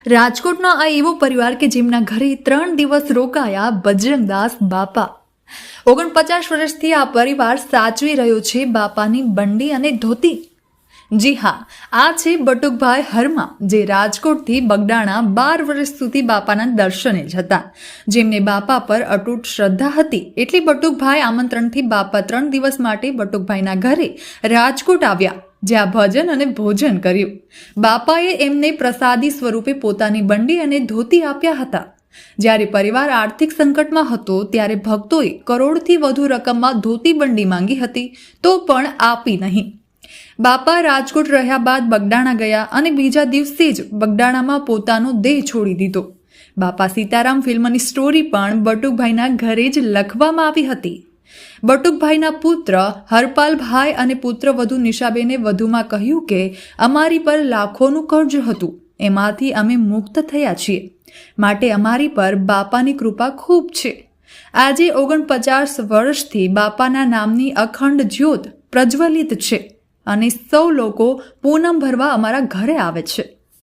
રાજકોટનો આ એવો પરિવાર કે જેમના ઘરે 3 દિવસ રોકાયા બજરંગદાસ બાપા। 49 વર્ષથી આ પરિવાર સાચવી રહ્યો છે બાપાની બંડી અને ધોતી। જી હા, આ છે બટુકભાઈ હરમા, જે રાજકોટથી બગડાણા 12 વર્ષ સુધી બાપાના દર્શને જ હતા। જેમને બાપા પર અતૂટ શ્રદ્ધા હતી, એટલે બટુકભાઈ આમંત્રણથી બાપા 3 દિવસ માટે બટુકભાઈના ઘરે રાજકોટ આવ્યા, જ્યાં ભજન અને ભોજન કર્યું। બાપાએ એમને પ્રસાદી સ્વરૂપે પોતાની બંડી અને ધોતી આપ્યા હતા। જ્યારે પરિવાર આર્થિક સંકટમાં હતો ત્યારે ભક્તોએ કરોડથી વધુ રકમમાં ધોતી બંડી માંગી હતી, તો પણ આપી નહીં। બાપા રાજકોટ રહ્યા બાદ બગડાણા ગયા અને બીજા દિવસે જ બગડાણામાં પોતાનો દેહ છોડી દીધો। બાપા સીતારામ ફિલ્મની સ્ટોરી પણ બટુકભાઈના ઘરે જ લખવામાં આવી હતી। બટુકભાઈના પુત્ર હરપાલભાઈ અને પુત્રવધુ નિશાબેને વધુમાં કહ્યું કે અમારી પર લાખોનું કર્જ હતું, એમાંથી અમે મુક્ત થયા છીએ, માટે અમારી પર બાપાની કૃપા ખૂબ છે। આજે 49 વર્ષથી બાપાના નામની અખંડ જ્યોત પ્રજ્વલિત છે અને સૌ લોકો પૂનમ ભરવા અમારા ઘરે આવે છે।